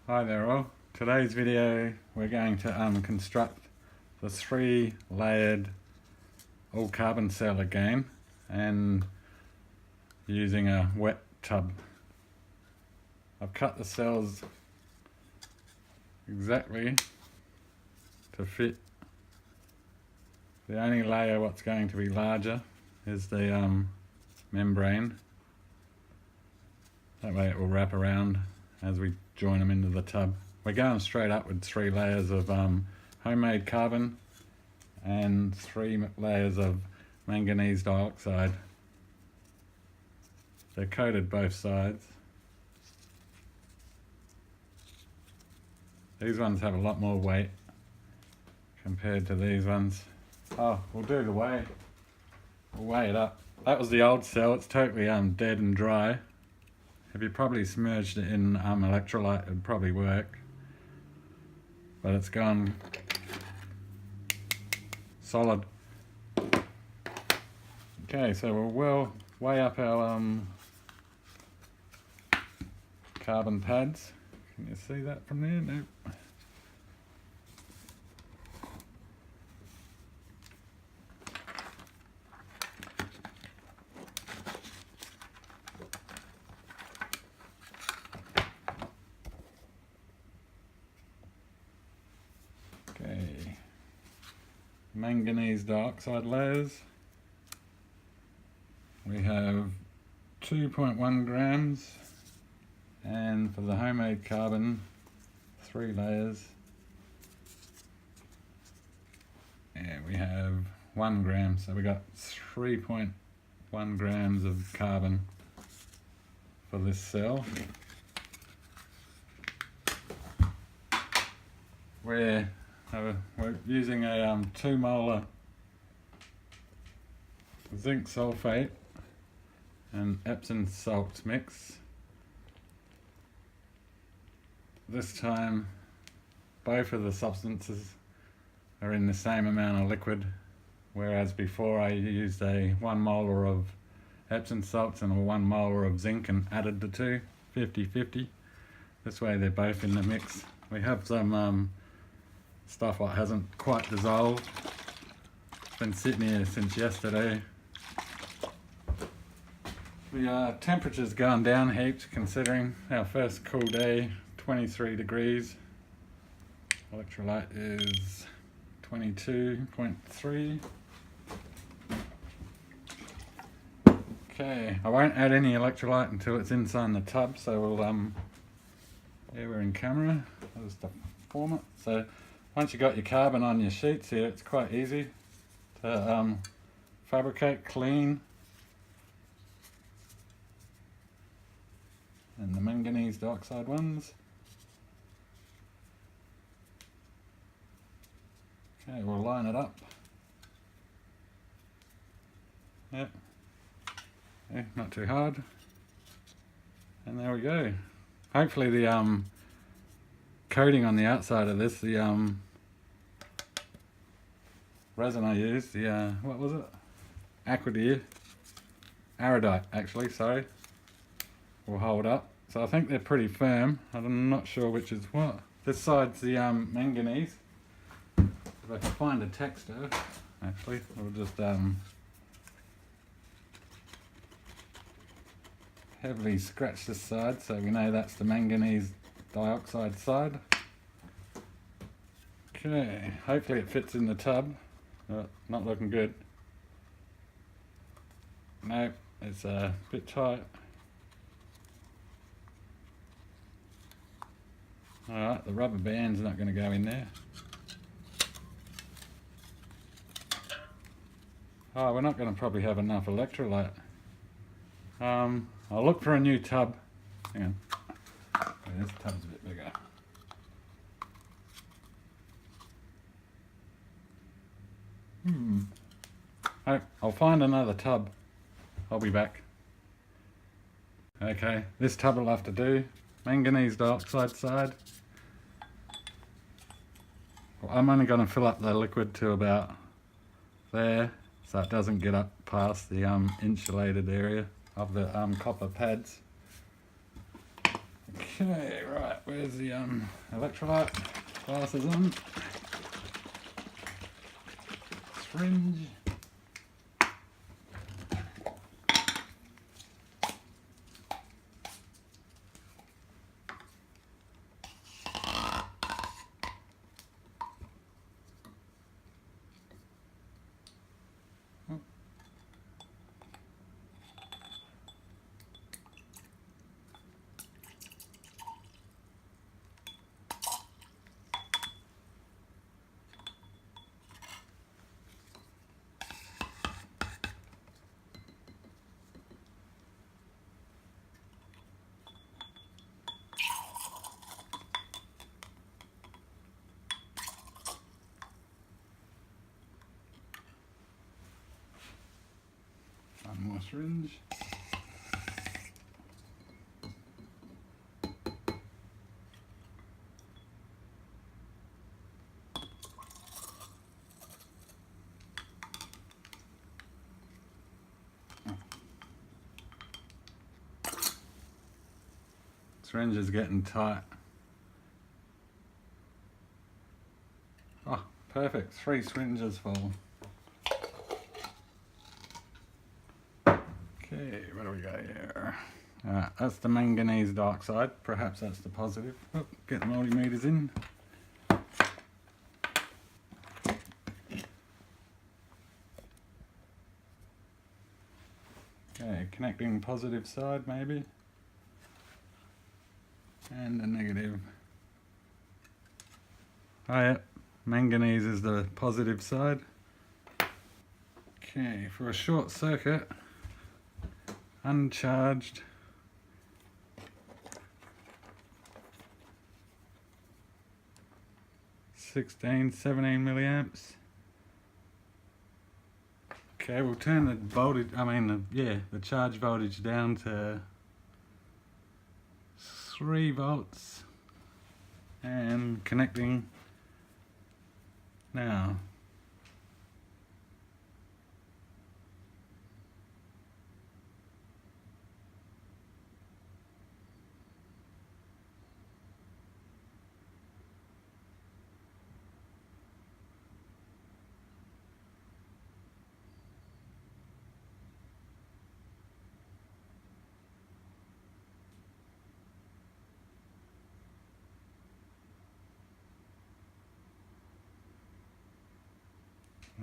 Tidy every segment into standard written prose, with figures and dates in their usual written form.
Hi there all. Today's video we're going to construct the 3-layered all carbon cell again and using a wet tub. I've cut the cells exactly to fit. The only layer what's going to be larger is the membrane. That way it will wrap around as we join them into the tub. We're going straight up with 3 layers of homemade carbon and 3 layers of manganese dioxide. They're coated both sides. These ones have a lot more weight compared to these ones. Oh, we'll do the weigh. We'll weigh it up. That was the old cell. It's totally dead and dry. If you probably submerged it in electrolyte, it'd probably work. But it's gone solid. Okay, so we'll weigh up our carbon pads. Can you see that from there? Nope. Okay, manganese dioxide layers. We have 2.1 grams, and for the homemade carbon, 3 layers. And we have 1 gram, so we got 3.1 grams of carbon for this cell. We're using a 2 molar zinc sulphate and Epson Salt mix. This time both of the substances are in the same amount of liquid, whereas before I used a 1 molar of Epsom salts and a 1 molar of zinc and added the two 50-50. This way they're both in the mix. We have some stuff that hasn't quite dissolved. It's been sitting here since yesterday. The temperature's gone down heaps considering our first cool day, 23 degrees. Electrolyte is 22.3. Okay, I won't add any electrolyte until it's inside the tub, so we'll yeah, we're in camera. There's the format. So once you've got your carbon on your sheets here, it's quite easy to fabricate, clean. And the manganese dioxide ones. Okay, we'll line it up. Yep. Yeah, not too hard. And there we go. Hopefully the coating on the outside of this, the resin I used, the what was it? Araldite actually, sorry, will hold up. So I think they're pretty firm. I'm not sure which is what. This side's the manganese. If I can find a texture, actually, we'll just heavily scratch this side so we know that's the manganese dioxide side. Okay, hopefully it fits in the tub. Not looking good. Nope, it's a bit tight. Alright, the rubber band's not going to go in there. Oh, we're not going to probably have enough electrolyte. I'll look for a new tub. Hang on. Oh, this tub's a bit bigger. Oh, I'll find another tub. I'll be back. Okay, this tub will have to do. Manganese dioxide side. Well, I'm only going to fill up the liquid to about there, so it doesn't get up past the insulated area of the copper pads. Okay, right, where's the electrolyte? Glasses on. Syringe. One more syringe. Syringe is getting tight. Oh, perfect. 3 syringes full. Okay, what do we got here? That's the manganese dioxide. Perhaps that's the positive. Oh, get the multimeters in. Okay, connecting positive side maybe. And the negative. Oh yeah, manganese is the positive side. Okay, for a short circuit, uncharged. (17 milliamps). Okay, we'll turn the voltage, the charge voltage down to 3 volts and connecting now.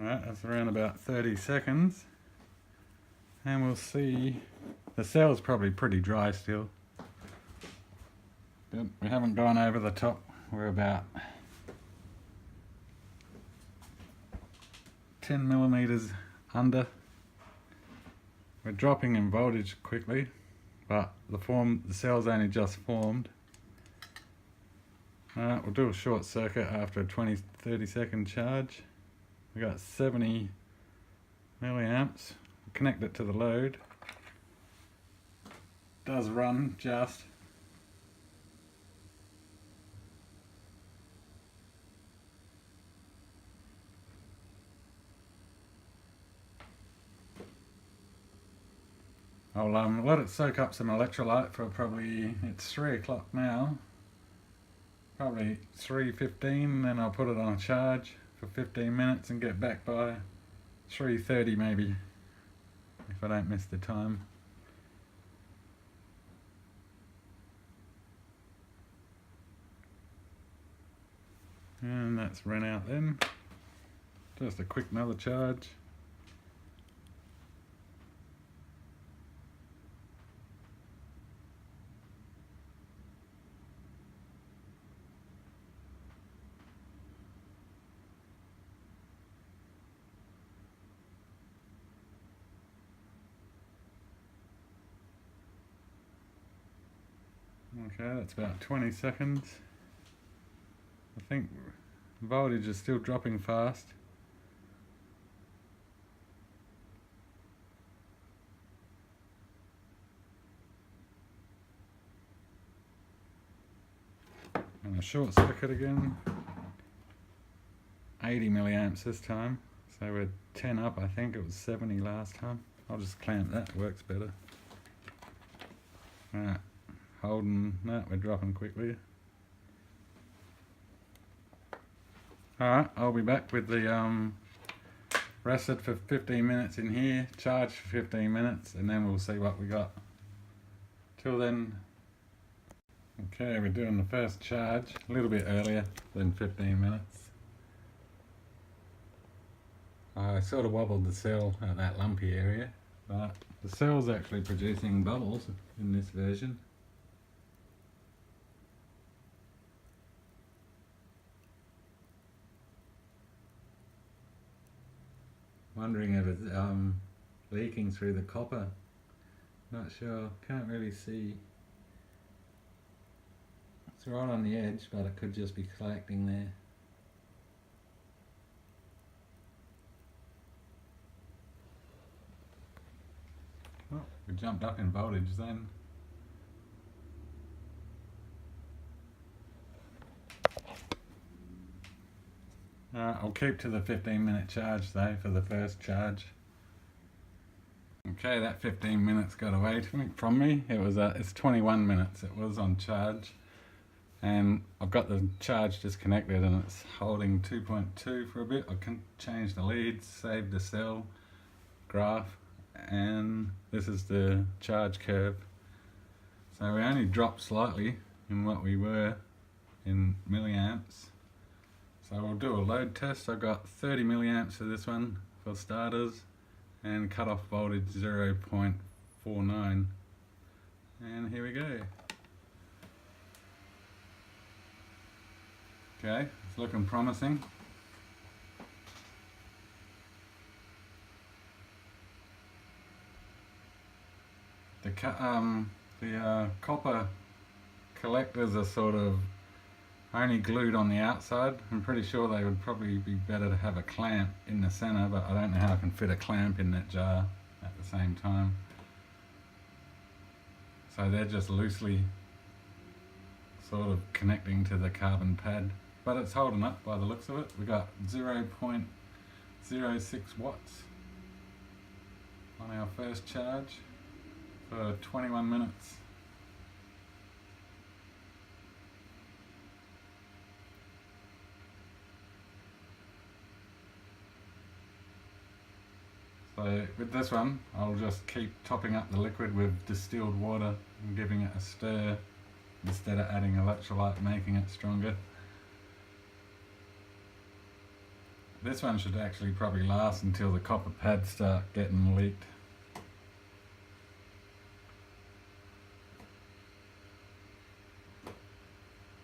Alright, that's around about 30 seconds. And we'll see, the cell's probably pretty dry still. But we haven't gone over the top, we're about 10 millimeters under. We're dropping in voltage quickly, but the cell's only just formed. Alright, we'll do a short circuit after a 20-30 second charge. We got 70 milliamps. Connect it to the load. Does run just. I'll let it soak up some electrolyte for probably, it's 3 o'clock now. Probably 3:15, then I'll put it on charge for 15 minutes and get back by 3:30 maybe, if I don't miss the time. And that's run out then. Just a quick another charge. Okay, that's about 20 seconds. I think voltage is still dropping fast. And a short circuit again. 80 milliamps this time. So we're 10 up, I think it was 70 last time. I'll just clamp that, works better. Alright. holding, no, we're dropping quickly. Alright, I'll be back with the rested for 15 minutes in here, charged for 15 minutes, and then we'll see what we got. Till then, okay, we're doing the first charge a little bit earlier than 15 minutes. I sort of wobbled the cell at that lumpy area, but the cell's actually producing bubbles in this version. Wondering if it's leaking through the copper. Not sure, can't really see. It's right on the edge, but it could just be collecting there. Oh, we jumped up in voltage then. I'll keep to the 15-minute charge though for the first charge. Okay, that 15 minutes got away from me. It's 21 minutes. It was on charge, and I've got the charge disconnected, and it's holding 2.2 for a bit. I can change the leads, save the cell graph, and this is the charge curve. So we only dropped slightly in what we were in milliamps. So we'll do a load test. I've got 30 milliamps for this one for starters, and cutoff voltage 0.49. And here we go. Okay, it's looking promising. The copper collectors are sort of only glued on the outside. I'm pretty sure they would probably be better to have a clamp in the center, but I don't know how I can fit a clamp in that jar at the same time. So they're just loosely sort of connecting to the carbon pad, but it's holding up by the looks of it. We got 0.06 watts on our first charge for 21 minutes. So with this one, I'll just keep topping up the liquid with distilled water and giving it a stir instead of adding electrolyte, making it stronger. This one should actually probably last until the copper pads start getting leaked.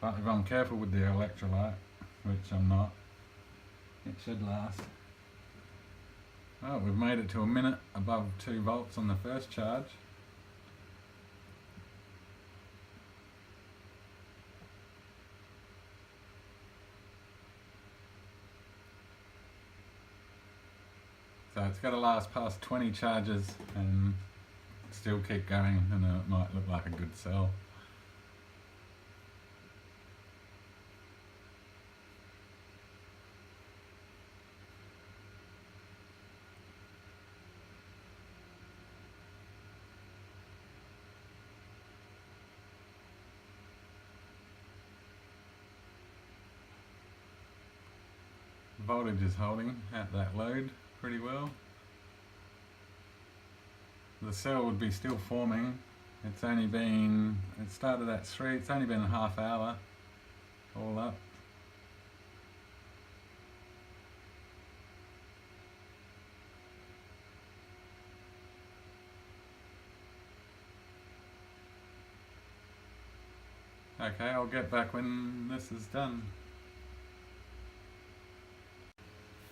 But if I'm careful with the electrolyte, which I'm not, it should last. Oh, we've made it to a minute above 2 volts on the first charge. So it's got to last past 20 charges and still keep going, and it might look like a good cell. Voltage is holding at that load pretty well. The cell would be still forming. It started at 3, it's only been a half hour all up. Okay, I'll get back when this is done.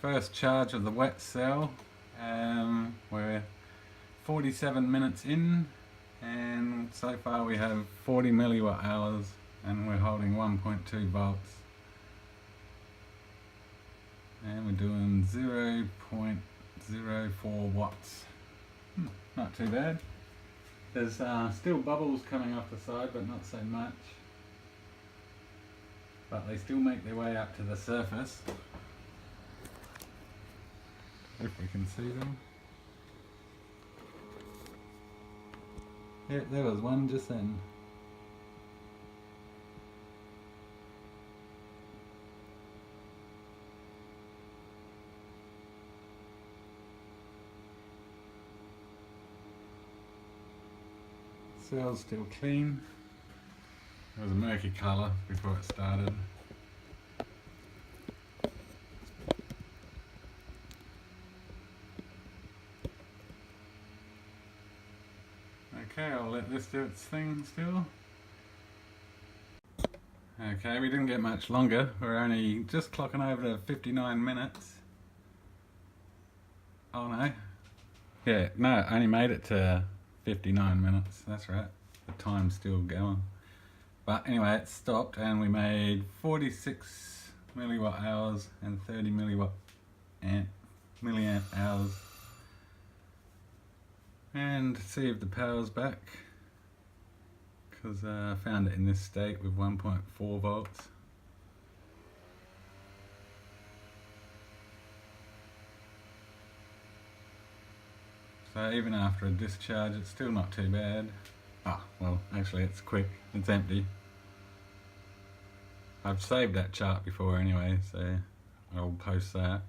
First charge of the wet cell. We're 47 minutes in, and so far we have 40 milliwatt hours, and we're holding 1.2 volts. And we're doing 0.04 watts. Not too bad. There's still bubbles coming off the side, but not so much. But they still make their way up to the surface, if we can see them. Yeah, there was one just then. cell's still clean. It was a murky colour before it started. Okay, I'll let this do its thing still. Okay, we didn't get much longer. We're only just clocking over to 59 minutes. Oh no. Yeah, no, I only made it to 59 minutes. That's right. The time's still going. But anyway, it stopped and we made 46 milliwatt hours and 30 milliamp hours. And see if the power's back, because I found it in this state with 1.4 volts. So even after a discharge, it's still not too bad. Ah, well, actually it's quick, it's empty. I've saved that chart before anyway, so I'll post that.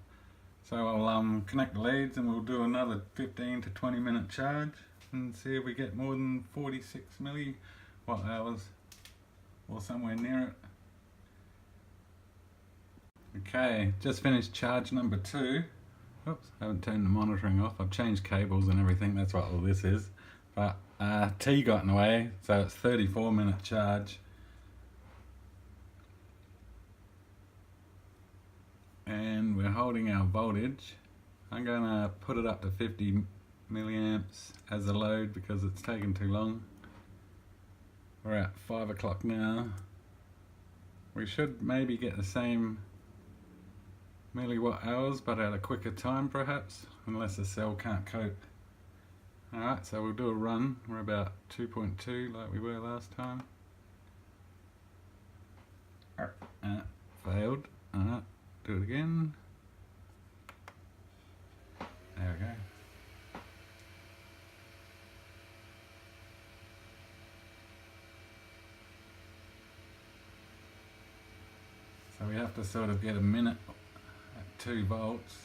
So I'll connect the leads and we'll do another 15 to 20 minute charge and see if we get more than 46 milliwatt hours or somewhere near it. Okay, just finished charge number 2. Oops, I haven't turned the monitoring off. I've changed cables and everything, that's what all this is. But T got in the way, so it's 34-minute charge. And we're holding our voltage. I'm going to put it up to 50 milliamps as a load because it's taken too long. We're at 5 o'clock now. We should maybe get the same milliwatt hours but at a quicker time perhaps, unless the cell can't cope. Alright, so we'll do a run. We're about 2.2 like we were last time. Failed. Alright. Do it again. There we go. So we have to sort of get a minute at 2 volts.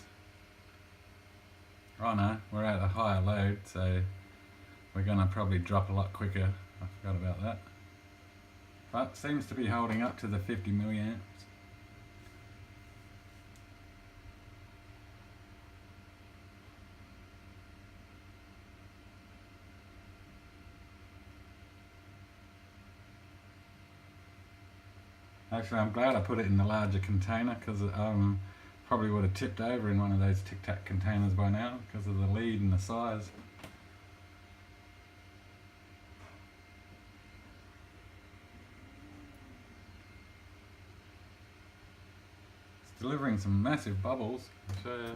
Oh no, we're at a higher load, so we're going to probably drop a lot quicker. I forgot about that. But seems to be holding up to the 50 milliamps. Actually, I'm glad I put it in the larger container because it probably would have tipped over in one of those Tic Tac containers by now because of the lead and the size. It's delivering some massive bubbles. I'll show you.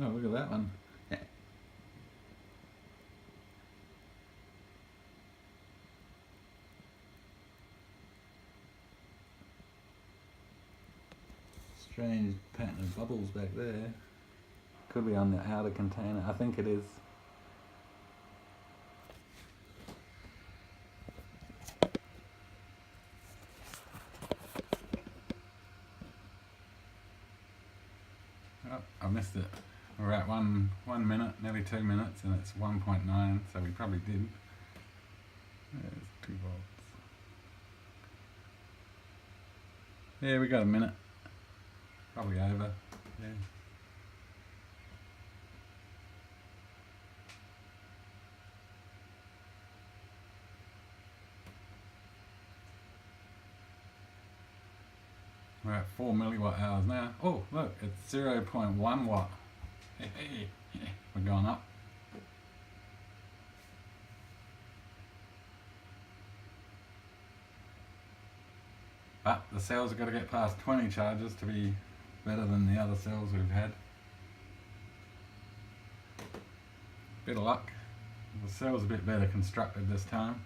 Oh, look at that one. Strange pattern of bubbles back there. Could be on the outer container. I think it is. Oh, I missed it. We're at one minute, nearly 2 minutes, and it's 1.9, so we probably did. There's 2 volts. Yeah, we got a minute. Probably over. Yeah. We're at 4 milliwatt hours now. Oh, look, it's 0.1 watt. Hey, we're going up. But the cells have got to get past 20 charges to be better than the other cells we've had. Bit of luck. The cell's a bit better constructed this time.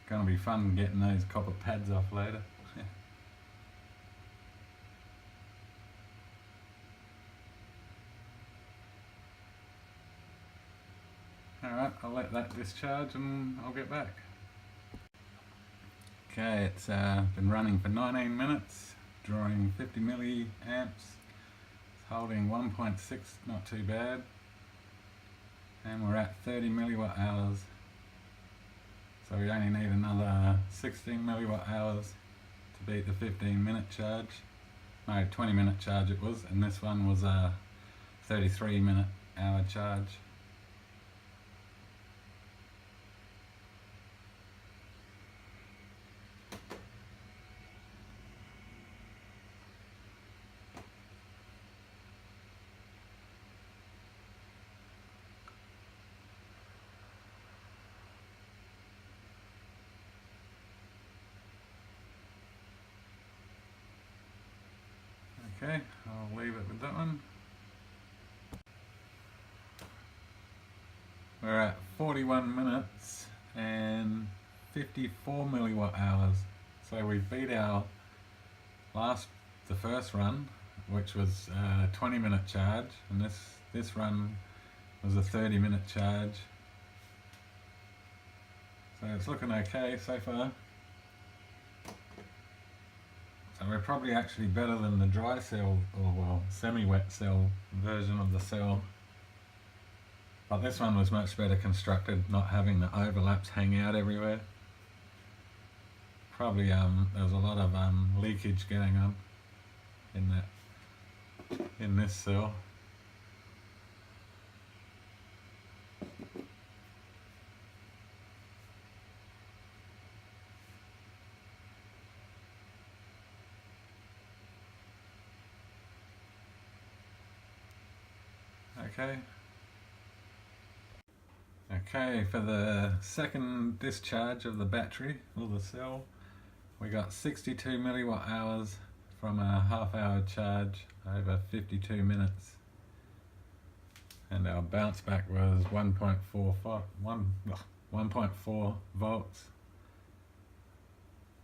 Gonna be fun getting those copper pads off later. Alright, I'll let that discharge and I'll get back. Okay, it's been running for 19 minutes, drawing 50 milliamps, it's holding 1.6, not too bad, and we're at 30 milliwatt hours, so we only need another 16 milliwatt hours to beat the 15-minute charge. No, 20-minute charge it was, and this one was a 33-minute hour charge. Okay, I'll leave it with that one. We're at 41 minutes and 54 milliwatt hours. So we beat our the first run, which was a 20-minute charge, and this run was a 30-minute charge. So it's looking okay so far. So we're probably actually better than the dry cell, or well, semi-wet cell version of the cell. But this one was much better constructed, not having the overlaps hang out everywhere. Probably there was a lot of leakage going on in this cell. Okay, for the second discharge of the battery or the cell, we got 62 milliwatt hours from a half-hour charge over 52 minutes, and our bounce back was 1.4 volts.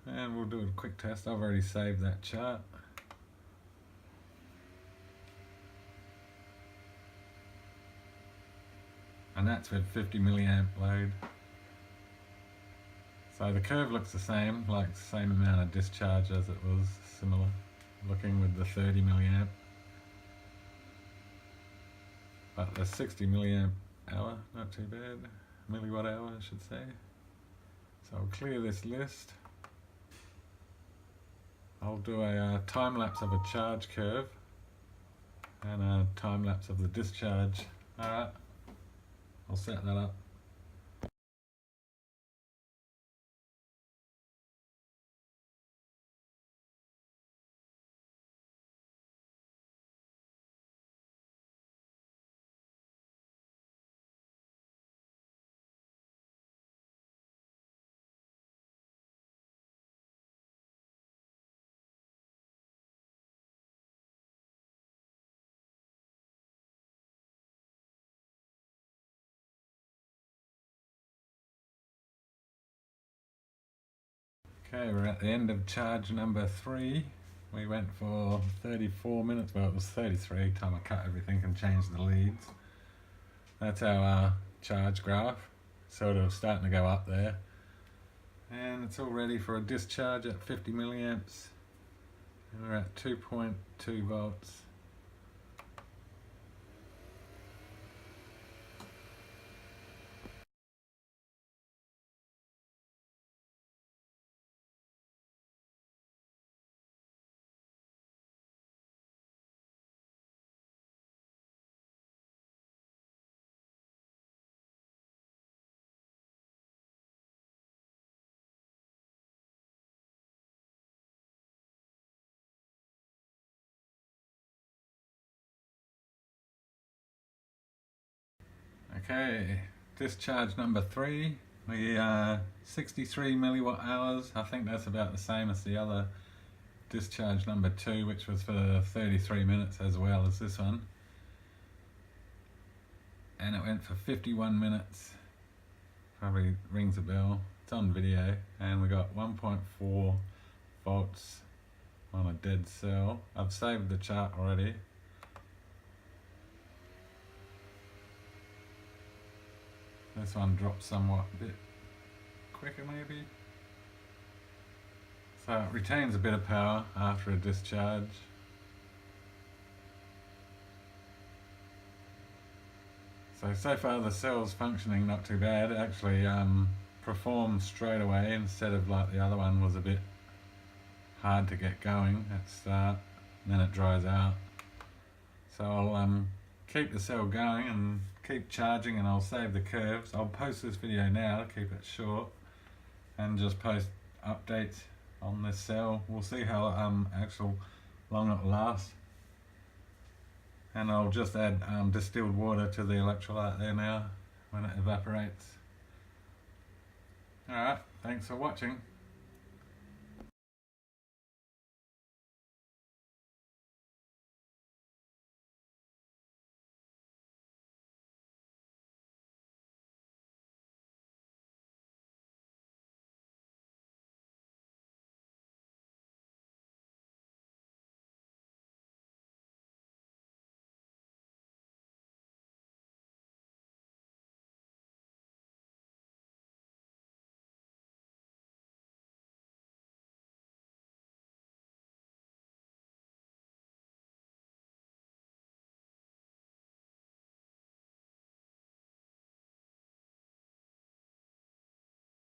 And we'll do a quick test. I've already saved that chart. And that's with 50 milliamp load. So the curve looks the same, like the same amount of discharge as it was, similar looking with the 30 milliamp. But the 60 milliamp hour, not too bad, milliwatt hour I should say. So I'll clear this list. I'll do a time lapse of a charge curve and a time lapse of the discharge. Alright. I'll set that up. Okay, we're at the end of charge number 3. We went for 34 minutes, well it was 33 time I cut everything and changed the leads. That's our charge graph, sort of starting to go up there. And it's all ready for a discharge at 50 milliamps. And we're at 2.2 volts. Okay, discharge number 3, we 63 milliwatt hours. I think that's about the same as the other discharge number 2, which was for 33 minutes as well as this one. And it went for 51 minutes. Probably rings a bell. It's on video. And we got 1.4 volts on a dead cell. I've saved the chart already. This one drops somewhat a bit quicker maybe. So it retains a bit of power after a discharge. So far the cell's functioning not too bad. It actually performs straight away instead of like the other one was a bit hard to get going at start, and then it dries out. So I'll keep the cell going and keep charging, and I'll save the curves. I'll post this video now to keep it short and just post updates on this cell. We'll see how long it lasts. And I'll just add distilled water to the electrolyte there now when it evaporates. Alright, thanks for watching.